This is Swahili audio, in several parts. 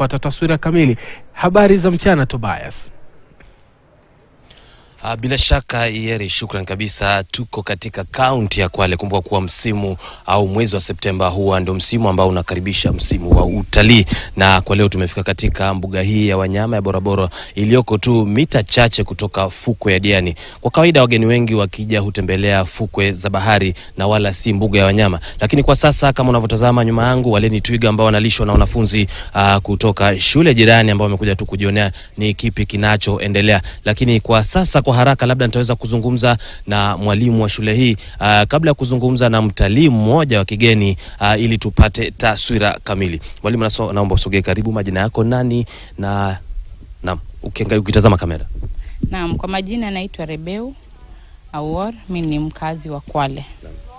kupata taswira kamili. Habari za mchana, Tobias. Bila shaka Yeri, shukran kabisa. Tuko katika kaunti ya Kwale. Kumbuka kuwa msimu au mwezi wa Septemba huwa ndio msimu ambao unakaribisha msimu wa utalii, na kwa leo tumefika katika mbuga hii ya wanyama ya Boraboro iliyoko tu mita chache kutoka fukwe ya Diani. Kwa kawaida wageni wengi wakija hutembelea fukwe za bahari na wala si mbuga ya wanyama, lakini kwa sasa kama unavyotazama nyuma yangu, wale ni twiga ambao wanalishwa na wanafunzi kutoka shule jirani ambao wamekuja tu kujionea ni kipi kinachoendelea. Lakini kwa sasa kwa haraka labda nitaweza kuzungumza na mwalimu wa shule hii kabla ya kuzungumza na mtalii mmoja wa kigeni ili tupate taswira kamili. Mwalimu, naomba usogee karibu. Majina yako nani? Na ukitazama kamera. Naam, kwa majina naitwa Rebeu Awor, mimi ni mkazi wa Kwale.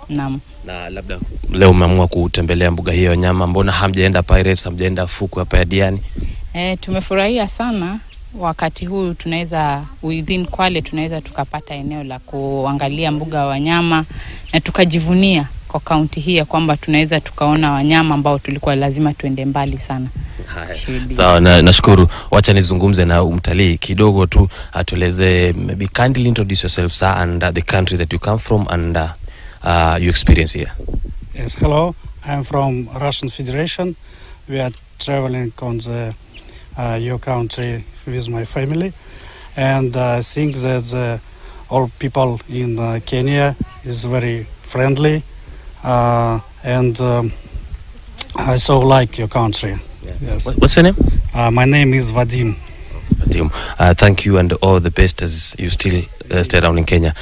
Naam. Na labda leo umeamua kutembelea mbuga hii ya wanyama, mbona hamjaenda Pirates, hamjaenda fukwe hapa ya Diani? Tumefurahia sana. Wakati huu tunaweza within Kwale tunaweza tukapata eneo la kuangalia mbuga wa wanyama na tukajivunia kwa kaunti hii ya kwamba tunaweza tukaona wanyama ambao tulikuwa lazima tuende mbali sana. Sawa, nashukuru. Wacha nizungumze na mtalii kidogo tu, atueleze, maybe kindly introduce yourself, sir, and the country that you come from and your experience here. Yes, hello. I am from Russian Federation. We are traveling on your country with my family, and I think that all people in Kenya is very friendly, and I so like your country. Yeah. Yes. What's your name? My name is Vadim. Vadim. Thank you and all the best as you still stay around in Kenya.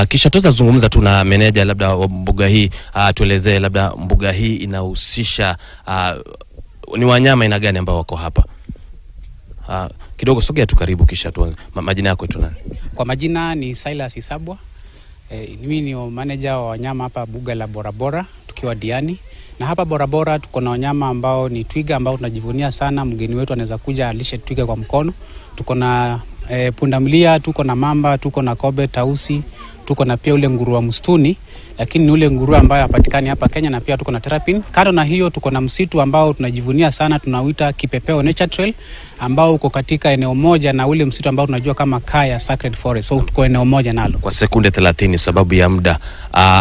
Kisha tutazungumza tu na meneja labda wa mbuga hii, tuelezee labda mbuga hii inahusisha ni wanyama ina gani ambao wako hapa. Kidogo sogea tu karibu kisha tu. Majina yako tu nani? Kwa majina ni Silas Isabwa. Mimi ni manager wa wanyama hapa mbuga la Borabora tukiwa Diani. Na hapa Borabora tuko na wanyama ambao ni twiga ambao tunajivunia sana. Mgeni wetu anaweza kuja alishe twiga kwa mkono. Tuko na pundamilia, tuko na mamba, tuko na kobe, tausi, tuko na pia ule nguruwe wa msituni, lakini ni ule nguruwe ambaye hapatikani hapa Kenya, na pia tuko na terrapin. Kando na hiyo tuko na msitu ambao tunajivunia sana, tunauita Kipepeo Nature Trail, ambao uko katika eneo moja na ule msitu ambao tunajua kama Kaya Sacred Forest. So tuko eneo moja nalo. Kwa sekunde 30 sababu ya muda,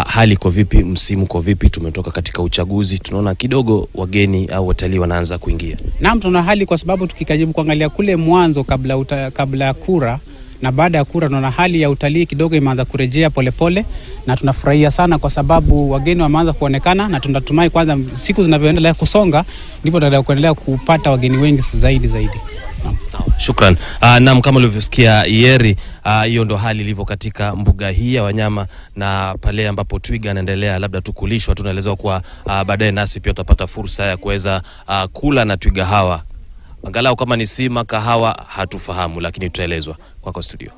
hali kwa vipi, msimu kwa vipi? Tumetoka katika uchaguzi, tunaona kidogo wageni au watalii wanaanza kuingia. Naam, tuna hali kwa sababu tukikajibu kuangalia kule mwanzo kabla ya kura na baada ya kura, tunaona hali ya utalii kidogo imeanza kurejea polepole, na tunafurahia sana kwa sababu wageni wameanza kuonekana, na tunatumai kwanza siku zinavyoendelea kusonga ndipo tutaendelea kuendelea kupata wageni wengi zaidi. Naam, sawa. Shukran. Naam, kama ulivyosikia Yeri, hiyo ndo hali ilivyo katika mbuga hii ya wanyama, na pale ambapo twiga anaendelea labda tukulishwa, tunaelezewa kwa baadaye nasi pia tutapata fursa ya kuweza kula na twiga hawa. Angalau kama ni sima kahawa hatufahamu, lakini tutaelezwa. Kwako studio.